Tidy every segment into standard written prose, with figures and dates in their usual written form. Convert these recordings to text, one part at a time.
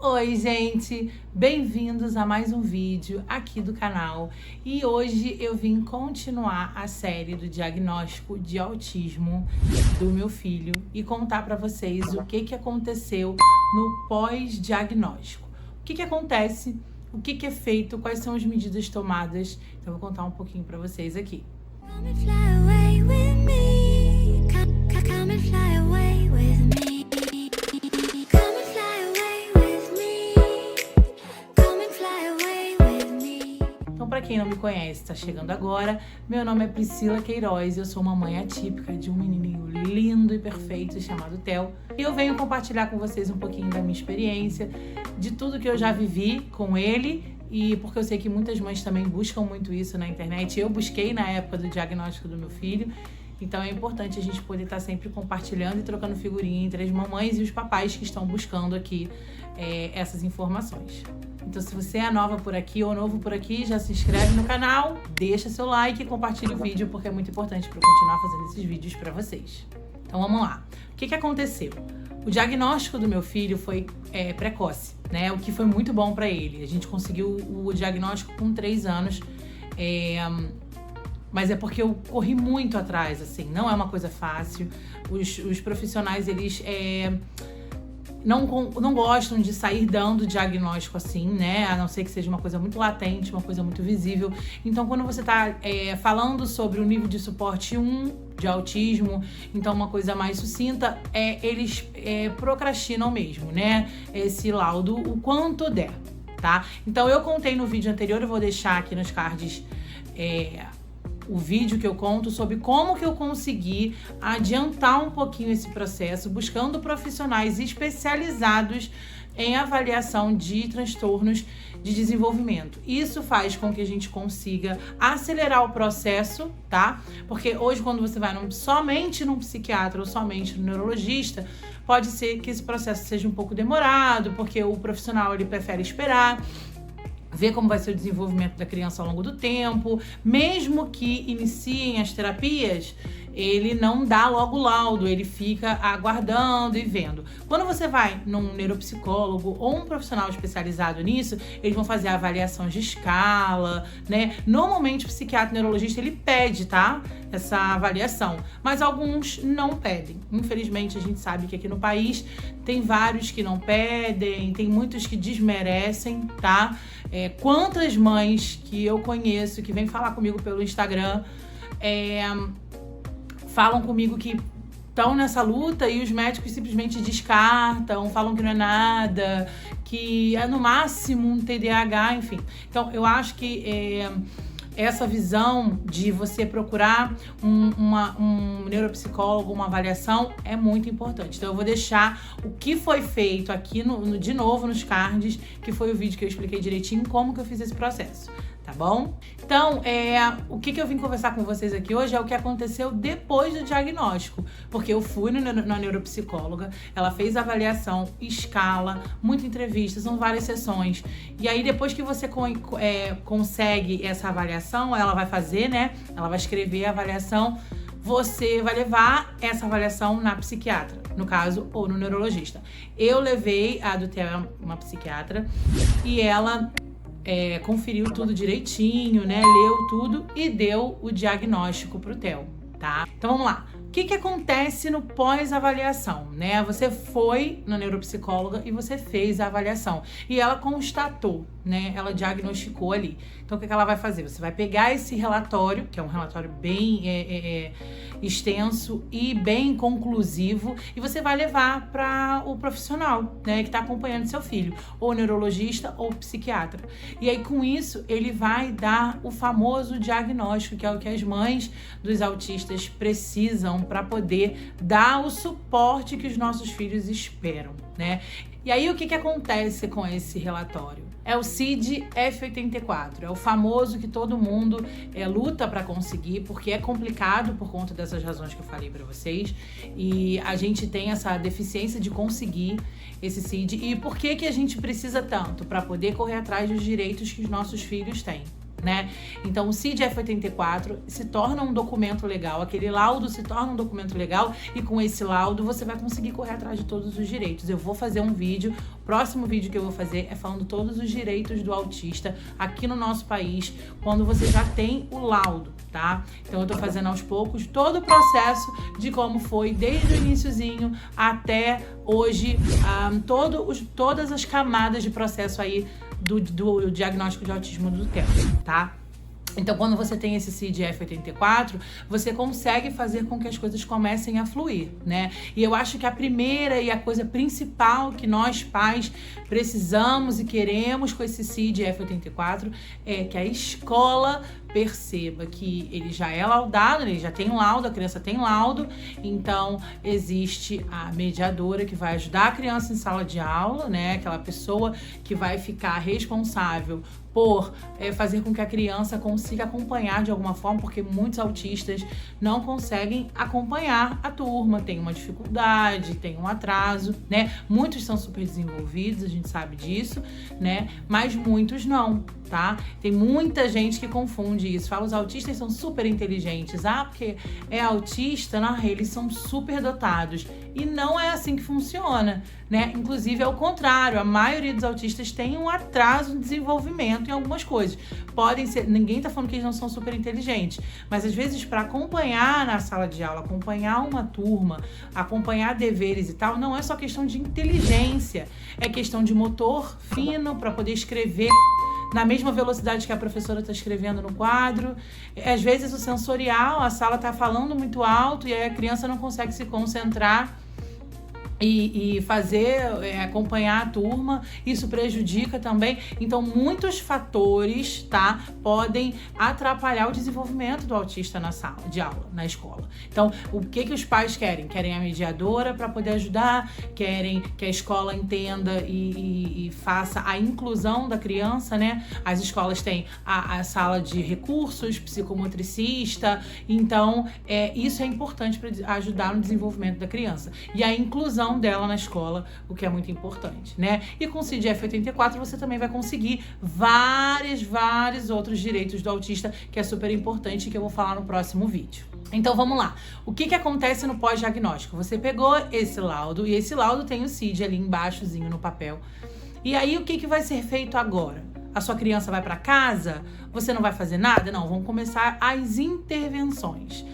Oi, gente! Bem-vindos a mais um vídeo aqui do canal. E hoje eu vim continuar a série do diagnóstico de autismo do meu filho e contar para vocês o que aconteceu no pós-diagnóstico. O que acontece, o que é feito, quais são as medidas tomadas. Então eu vou contar um pouquinho para vocês aqui. Come and fly away with me. Come and fly away with me. Come and fly away with me. Come and fly away with me. Então, para quem não me conhece, está chegando agora, meu nome é Priscila Queiroz, eu sou uma mãe atípica de um menininho lindo e perfeito chamado Theo. E eu venho compartilhar com vocês um pouquinho da minha experiência, de tudo que eu já vivi com ele. E porque eu sei que muitas mães também buscam muito isso na internet. Eu busquei na época do diagnóstico do meu filho. Então é importante a gente poder estar sempre compartilhando e trocando figurinha entre as mamães e os papais que estão buscando aqui essas informações. Então se você é nova por aqui ou novo por aqui, já se inscreve no canal, deixa seu like e compartilha o vídeo, porque é muito importante para eu continuar fazendo esses vídeos para vocês. Então vamos lá. O que aconteceu? O diagnóstico do meu filho foi precoce, né? O que foi muito bom para ele. A gente conseguiu o diagnóstico com 3 anos, mas é porque eu corri muito atrás, assim. Não é uma coisa fácil. Os profissionais, eles não gostam de sair dando diagnóstico assim, né? A não ser que seja uma coisa muito latente, uma coisa muito visível. Então, quando você tá falando sobre o nível de suporte 1 de autismo, então uma coisa mais sucinta, eles procrastinam mesmo, né? Esse laudo o quanto der, tá? Então, eu contei no vídeo anterior, eu vou deixar aqui nos cards o vídeo que eu conto sobre como que eu consegui adiantar um pouquinho esse processo, buscando profissionais especializados em avaliação de transtornos de desenvolvimento. Isso faz com que a gente consiga acelerar o processo, tá? Porque hoje, quando você vai somente num psiquiatra ou somente no neurologista, pode ser que esse processo seja um pouco demorado, porque o profissional ele prefere esperar, ver como vai ser o desenvolvimento da criança ao longo do tempo. Mesmo que iniciem as terapias, ele não dá logo o laudo, ele fica aguardando e vendo. Quando você vai num neuropsicólogo ou um profissional especializado nisso, eles vão fazer a avaliação de escala, né? Normalmente o psiquiatra neurologista, ele pede, tá? Essa avaliação, mas alguns não pedem. Infelizmente, a gente sabe que aqui no país tem vários que não pedem, tem muitos que desmerecem, tá? Quantas mães que eu conheço que vêm falar comigo pelo Instagram falam comigo que estão nessa luta e os médicos simplesmente descartam, falam que não é nada, que é no máximo um TDAH, enfim. Então, eu acho que essa visão de você procurar um neuropsicólogo, uma avaliação, é muito importante. Então eu vou deixar o que foi feito aqui de novo nos cards, que foi o vídeo que eu expliquei direitinho como que eu fiz esse processo, tá bom? Então, o que eu vim conversar com vocês aqui hoje é o que aconteceu depois do diagnóstico, porque eu fui na neuropsicóloga, ela fez a avaliação, escala, muita entrevista, são várias sessões, e aí depois que você consegue essa avaliação, ela vai fazer, né? Ela vai escrever a avaliação, você vai levar essa avaliação na psiquiatra, no caso, ou no neurologista. Eu levei a do Theo, uma psiquiatra, e ela conferiu tudo direitinho, né? Leu tudo e deu o diagnóstico pro Theo, tá? Então vamos lá. O que acontece no pós-avaliação, né? Você foi na neuropsicóloga e você fez a avaliação. E ela constatou, né? Ela diagnosticou ali. Então o que ela vai fazer? Você vai pegar esse relatório, que é um relatório bem extenso e bem conclusivo, e você vai levar para o profissional, né? Que está acompanhando seu filho, ou neurologista ou psiquiatra. E aí com isso ele vai dar o famoso diagnóstico, que é o que as mães dos autistas precisam para poder dar o suporte que os nossos filhos esperam, né? E aí o que acontece com esse relatório? É o CID-F84, é o famoso que todo mundo luta para conseguir, porque é complicado por conta dessas razões que eu falei para vocês, e a gente tem essa deficiência de conseguir esse CID. E por que a gente precisa tanto? Para poder correr atrás dos direitos que os nossos filhos têm. né? Então o CID-F84 se torna um documento legal, aquele laudo se torna um documento legal e com esse laudo você vai conseguir correr atrás de todos os direitos. Eu vou fazer um vídeo, o próximo vídeo que eu vou fazer é falando todos os direitos do autista aqui no nosso país, quando você já tem o laudo, tá? Então eu tô fazendo aos poucos todo o processo de como foi desde o iniciozinho até hoje, todas as camadas de processo aí do diagnóstico de autismo do Theo, tá? Então, quando você tem esse CID-F84, você consegue fazer com que as coisas comecem a fluir, né? E eu acho que a primeira e a coisa principal que nós pais precisamos e queremos com esse CID-F84 é que a escola perceba que ele já é laudado, ele já tem laudo, a criança tem laudo, então existe a mediadora que vai ajudar a criança em sala de aula, né? Aquela pessoa que vai ficar responsável por fazer com que a criança consiga acompanhar de alguma forma, porque muitos autistas não conseguem acompanhar a turma, tem uma dificuldade, tem um atraso, né? Muitos são super desenvolvidos, a gente sabe disso, né? Mas muitos não, tá? Tem muita gente que confunde isso, fala os autistas são super inteligentes, porque é autista, eles são super dotados, e não é assim que funciona, né? Inclusive é o contrário, a maioria dos autistas tem um atraso no desenvolvimento em algumas coisas. Podem ser, ninguém tá falando que eles não são super inteligentes, mas às vezes para acompanhar na sala de aula, acompanhar uma turma, acompanhar deveres e tal, não é só questão de inteligência, é questão de motor fino para poder escrever na mesma velocidade que a professora está escrevendo no quadro. Às vezes o sensorial, a sala está falando muito alto e aí a criança não consegue se concentrar e fazer, acompanhar a turma, isso prejudica também. Então, muitos fatores, tá, podem atrapalhar o desenvolvimento do autista na sala de aula, na escola. Então, o que os pais querem? Querem a mediadora para poder ajudar, querem que a escola entenda e faça a inclusão da criança, né? As escolas têm a sala de recursos, psicomotricista, então, isso é importante para ajudar no desenvolvimento da criança. E a inclusão dela na escola, o que é muito importante, né? E com o CID-F84 você também vai conseguir vários outros direitos do autista, que é super importante e que eu vou falar no próximo vídeo. Então vamos lá. O que acontece no pós-diagnóstico? Você pegou esse laudo e esse laudo tem o CID ali embaixozinho no papel. E aí o que vai ser feito agora? A sua criança vai para casa? Você não vai fazer nada? Não, vão começar as intervenções.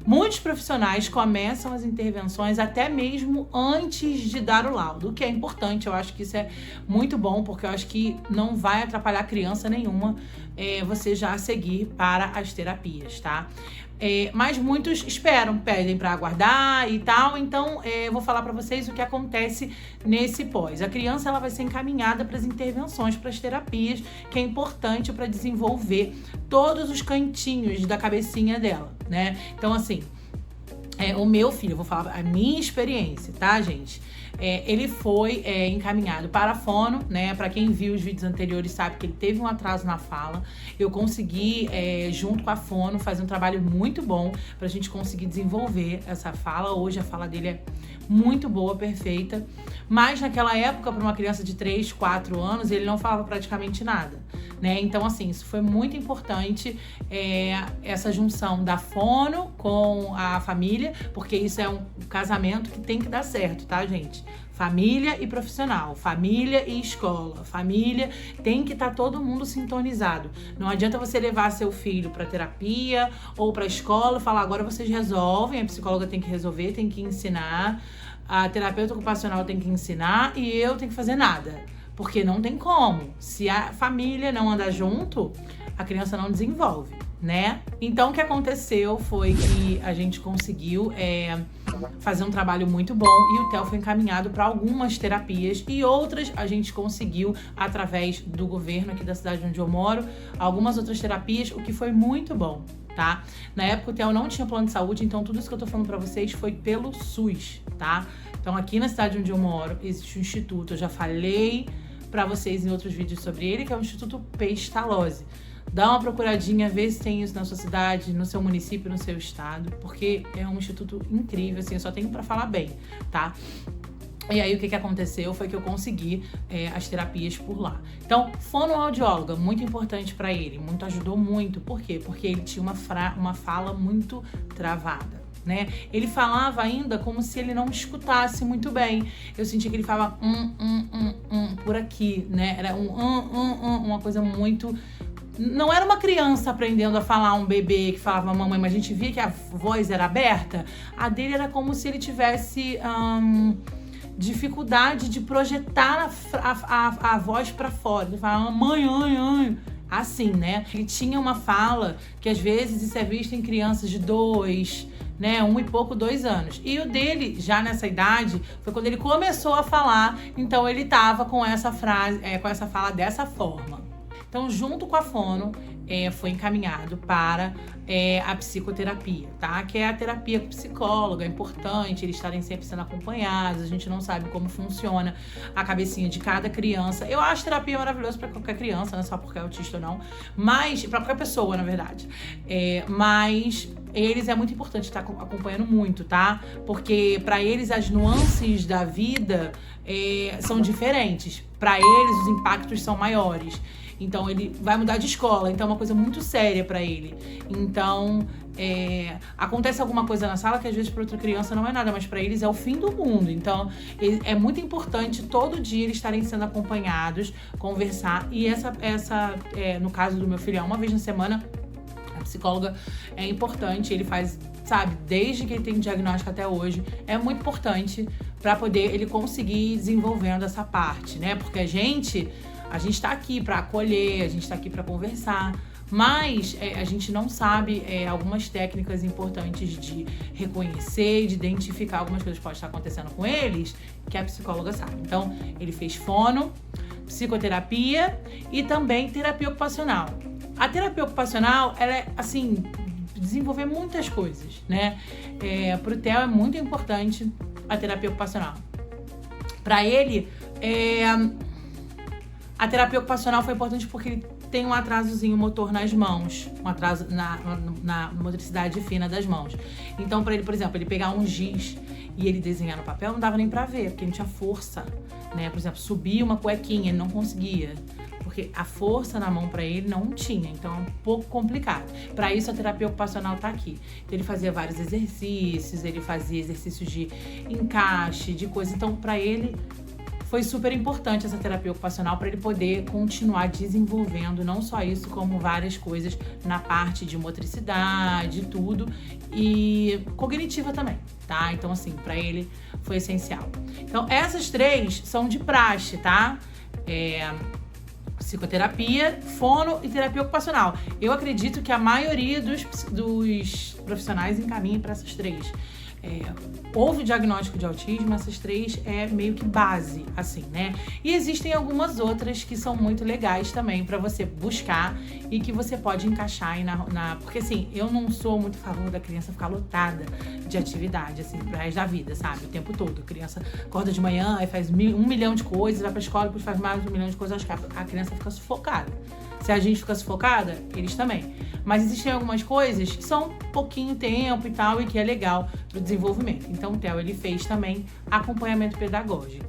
Muitos profissionais começam as intervenções até mesmo antes de dar o laudo, o que é importante. Eu acho que isso é muito bom, porque eu acho que não vai atrapalhar criança nenhuma você já seguir para as terapias, tá? Mas muitos pedem para aguardar e tal, então eu vou falar para vocês o que acontece nesse pós. A criança ela vai ser encaminhada para as intervenções, para as terapias, que é importante para desenvolver todos os cantinhos da cabecinha dela, né? Então, assim, o meu filho, eu vou falar a minha experiência, tá, gente? Ele foi encaminhado para a fono, né? Para quem viu os vídeos anteriores sabe que ele teve um atraso na fala. Eu consegui, junto com a fono, fazer um trabalho muito bom para a gente conseguir desenvolver essa fala. Hoje a fala dele é muito boa, perfeita. Mas naquela época, para uma criança de 3, 4 anos, ele não falava praticamente nada, né? Então, assim, isso foi muito importante, essa junção da fono com a família, porque isso é um casamento que tem que dar certo, tá, gente? Família e profissional, família e escola, família, tem que estar todo mundo sintonizado. Não adianta você levar seu filho para terapia ou para escola e falar, agora vocês resolvem, a psicóloga tem que resolver, tem que ensinar, a terapeuta ocupacional tem que ensinar e eu tenho que fazer nada. Porque não tem como. Se a família não andar junto, a criança não desenvolve, né? Então, o que aconteceu foi que a gente conseguiu fazer um trabalho muito bom e o Theo foi encaminhado para algumas terapias e outras a gente conseguiu, através do governo aqui da cidade onde eu moro, algumas outras terapias, o que foi muito bom, tá? Na época o Theo não tinha plano de saúde, então tudo isso que eu tô falando pra vocês foi pelo SUS, tá? Então aqui na cidade onde eu moro existe um instituto, eu já falei pra vocês em outros vídeos sobre ele, que é o Instituto Pestalozzi. Dá uma procuradinha, vê se tem isso na sua cidade, no seu município, no seu estado, porque é um instituto incrível, assim, eu só tenho pra falar bem, tá? E aí, o que aconteceu foi que eu consegui as terapias por lá. Então, fonoaudióloga, muito importante para ele, ajudou muito. Por quê? Porque ele tinha uma fala muito travada, né? Ele falava ainda como se ele não escutasse muito bem. Eu sentia que ele falava por aqui, né? Era uma coisa muito... Não era uma criança aprendendo a falar, um bebê que falava mamãe, mas a gente via que a voz era aberta. A dele era como se ele tivesse... dificuldade de projetar a voz pra fora. Ele fala, mãe, assim, né? Ele tinha uma fala que às vezes isso é visto em crianças de 2, né, 1 e pouco, 2 anos. E o dele, já nessa idade, foi quando ele começou a falar, então ele tava com essa frase, com essa fala dessa forma. Então, junto com a fono, foi encaminhado para a psicoterapia, tá? Que é a terapia com psicólogo, é importante eles estarem sempre sendo acompanhados, a gente não sabe como funciona a cabecinha de cada criança. Eu acho terapia maravilhosa para qualquer criança, não é só porque é autista ou não, mas para qualquer pessoa, na verdade. Mas eles é muito importante estar acompanhando muito, tá? Porque para eles as nuances da vida são diferentes. Para eles os impactos são maiores. Então, ele vai mudar de escola. Então, é uma coisa muito séria pra ele. Então, acontece alguma coisa na sala que, às vezes, pra outra criança não é nada. Mas pra eles é o fim do mundo. Então, é muito importante todo dia eles estarem sendo acompanhados, conversar. E no caso do meu filho, uma vez na semana, a psicóloga é importante. Ele faz, sabe, desde que ele tem diagnóstico até hoje. É muito importante pra poder ele conseguir desenvolvendo essa parte, né? Porque a gente tá aqui para acolher, a gente tá aqui para conversar, mas a gente não sabe algumas técnicas importantes de reconhecer e de identificar algumas coisas que podem estar acontecendo com eles, que a psicóloga sabe. Então, ele fez fono, psicoterapia e também terapia ocupacional. A terapia ocupacional, ela é, assim, desenvolver muitas coisas, né? Pro Theo é muito importante a terapia ocupacional. Para ele, a terapia ocupacional foi importante porque ele tem um atrasozinho motor nas mãos, um atraso na motricidade fina das mãos. Então, para ele, por exemplo, ele pegar um giz e ele desenhar no papel, não dava nem para ver, porque não tinha força, né? Por exemplo, subir uma cuequinha, ele não conseguia, porque a força na mão para ele não tinha, então é um pouco complicado. Para isso, a terapia ocupacional tá aqui. Então, ele fazia vários exercícios, ele fazia exercícios de encaixe, de coisa. Então, para ele foi super importante essa terapia ocupacional para ele poder continuar desenvolvendo não só isso, como várias coisas na parte de motricidade, tudo, e cognitiva também, tá? Então, assim, para ele foi essencial. Então, essas 3 são de praxe, tá? Psicoterapia, fono e terapia ocupacional. Eu acredito que a maioria dos profissionais encaminhem para essas 3. Houve diagnóstico de autismo, essas 3 é meio que base, assim, né? E existem algumas outras que são muito legais também pra você buscar e que você pode encaixar aí porque, assim, eu não sou muito a favor da criança ficar lotada de atividade, assim, pro resto da vida, sabe? O tempo todo. A criança acorda de manhã, aí faz 1 milhão de coisas, vai pra escola, depois faz mais 1 milhão de coisas, acho que a criança fica sufocada. Se a gente fica sufocada, eles também. Mas existem algumas coisas que são pouquinho tempo e tal, e que é legal pro desenvolvimento. Então, o Theo, ele fez também acompanhamento pedagógico.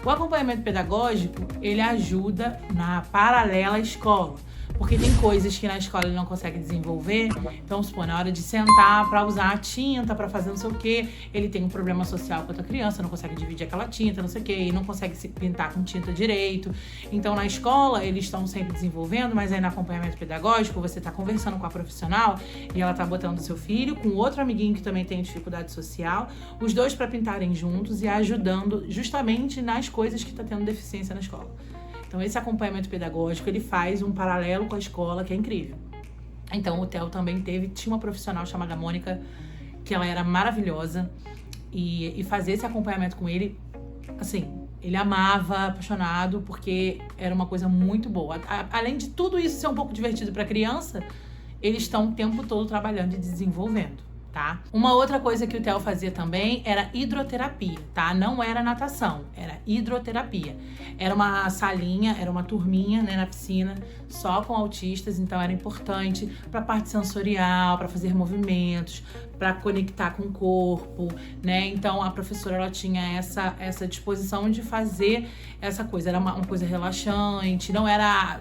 O acompanhamento pedagógico, ele ajuda na paralela à escola. Porque tem coisas que na escola ele não consegue desenvolver. Então, supor, na hora de sentar para usar a tinta, para fazer não sei o quê, ele tem um problema social com outra criança, não consegue dividir aquela tinta, não sei o quê, e não consegue se pintar com tinta direito. Então, na escola, eles estão sempre desenvolvendo, mas aí no acompanhamento pedagógico, você está conversando com a profissional e ela está botando o seu filho com outro amiguinho que também tem dificuldade social, os 2 para pintarem juntos e ajudando justamente nas coisas que está tendo deficiência na escola. Então, esse acompanhamento pedagógico, ele faz um paralelo com a escola, que é incrível. Então, o Theo também tinha uma profissional chamada Mônica, que ela era maravilhosa, e fazer esse acompanhamento com ele, assim, ele amava, apaixonado, porque era uma coisa muito boa. Além de tudo isso ser um pouco divertido para a criança, eles estão o tempo todo trabalhando e desenvolvendo, tá? Uma outra coisa que o Theo fazia também era hidroterapia, tá? Não era natação, era hidroterapia. Era uma salinha, era uma turminha, né, na piscina, só com autistas, então era importante para parte sensorial, para fazer movimentos, para conectar com o corpo, né? Então a professora, ela tinha essa disposição de fazer essa coisa, era uma coisa relaxante, não era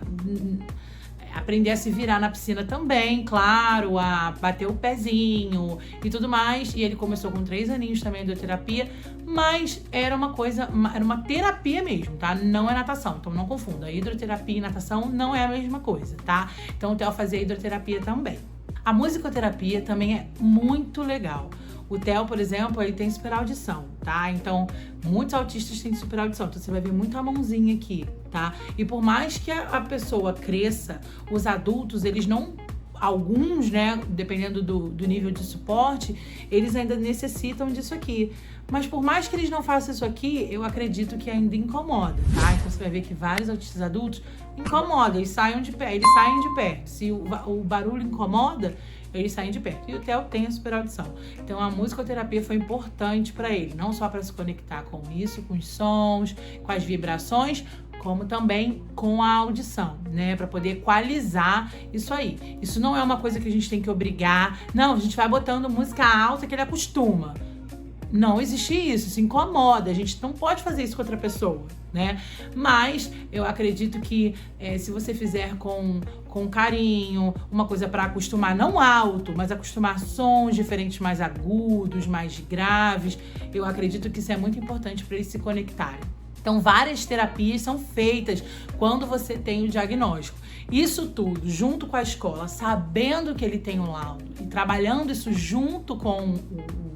aprender a se virar na piscina também, claro, a bater o pezinho e tudo mais. E ele começou com 3 aninhos também a hidroterapia, mas era uma terapia mesmo, tá? Não é natação, então não confunda. Hidroterapia e natação não é a mesma coisa, tá? Então o Theo fazia hidroterapia também. A musicoterapia também é muito legal. O Theo, por exemplo, ele tem superaudição, tá? Então, muitos autistas têm superaudição. Então, você vai ver muito a mãozinha aqui, tá? E por mais que a pessoa cresça, os adultos, eles não... Alguns, né, dependendo do nível de suporte, eles ainda necessitam disso aqui. Mas por mais que eles não façam isso aqui, eu acredito que ainda incomoda, tá? Então, você vai ver que vários autistas adultos incomodam, eles saem de pé. Se o barulho incomoda, eles saem de perto. E o Theo tem a superaudição. Então a musicoterapia foi importante para ele, não só para se conectar com isso, com os sons, com as vibrações, como também com a audição, né? Para poder equalizar isso aí. Isso não é uma coisa que a gente tem que obrigar. Não, a gente vai botando música alta que ele acostuma. Não existe isso incomoda. A gente não pode fazer isso com outra pessoa, né? Mas eu acredito que se você fizer com carinho, uma coisa para acostumar, não alto, mas acostumar sons diferentes, mais agudos, mais graves, eu acredito que isso é muito importante para eles se conectarem. Então, várias terapias são feitas quando você tem o diagnóstico. Isso tudo, junto com a escola, sabendo que ele tem um laudo e trabalhando isso junto com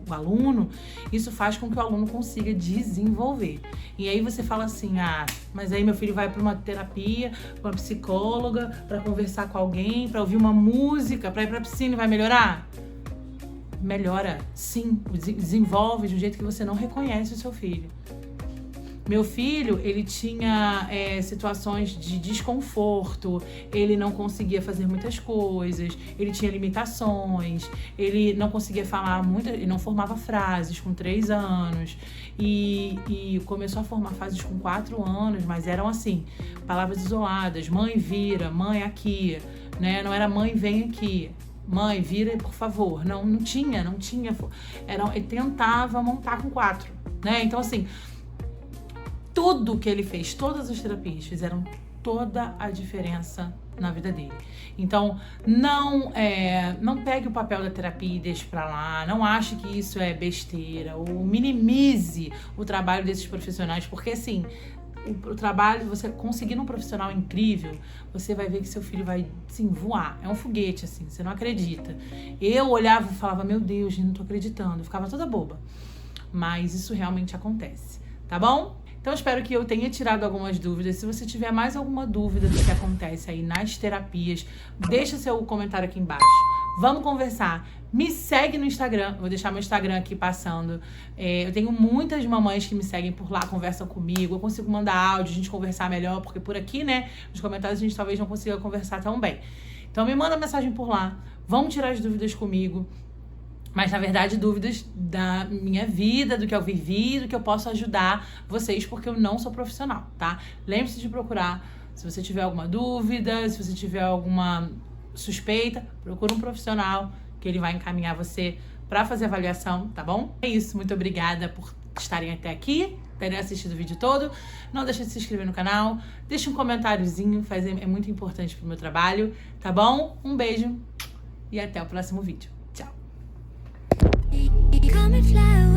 o aluno, isso faz com que o aluno consiga desenvolver. E aí você fala assim, mas aí meu filho vai para uma terapia, para uma psicóloga, para conversar com alguém, para ouvir uma música, para ir para a piscina e vai melhorar? Melhora, sim, desenvolve de um jeito que você não reconhece o seu filho. Meu filho, ele tinha situações de desconforto, ele não conseguia fazer muitas coisas, ele tinha limitações, ele não conseguia falar muito, ele não formava frases com 3 anos e começou a formar frases com 4 anos, mas eram assim, palavras isoladas, mãe vira, mãe aqui, né? Não era mãe vem aqui. Mãe, vira, por favor. Não tinha. Ele tentava montar com 4, né? Então, assim, tudo que ele fez, todas as terapias fizeram toda a diferença na vida dele. Então, não pegue o papel da terapia e deixe pra lá, não ache que isso é besteira, ou minimize o trabalho desses profissionais, porque assim, o trabalho, você conseguindo um profissional incrível, você vai ver que seu filho vai, assim, voar. É um foguete, assim, você não acredita. Eu olhava e falava, meu Deus, não tô acreditando, eu ficava toda boba. Mas isso realmente acontece, tá bom? Então, espero que eu tenha tirado algumas dúvidas. Se você tiver mais alguma dúvida do que acontece aí nas terapias, deixa seu comentário aqui embaixo. Vamos conversar. Me segue no Instagram. Vou deixar meu Instagram aqui passando. Eu tenho muitas mamães que me seguem por lá, conversam comigo. Eu consigo mandar áudio, a gente conversar melhor, porque por aqui, né, nos comentários a gente talvez não consiga conversar tão bem. Então, me manda mensagem por lá. Vamos tirar as dúvidas comigo. Mas, na verdade, dúvidas da minha vida, do que eu vivi, do que eu posso ajudar vocês, porque eu não sou profissional, tá? Lembre-se de procurar, se você tiver alguma dúvida, se você tiver alguma suspeita, procura um profissional, que ele vai encaminhar você para fazer avaliação, tá bom? É isso, muito obrigada por estarem até aqui, terem assistido o vídeo todo. Não deixe de se inscrever no canal, deixe um comentáriozinho, é muito importante pro meu trabalho, tá bom? Um beijo e até o próximo vídeo. Come and fly away.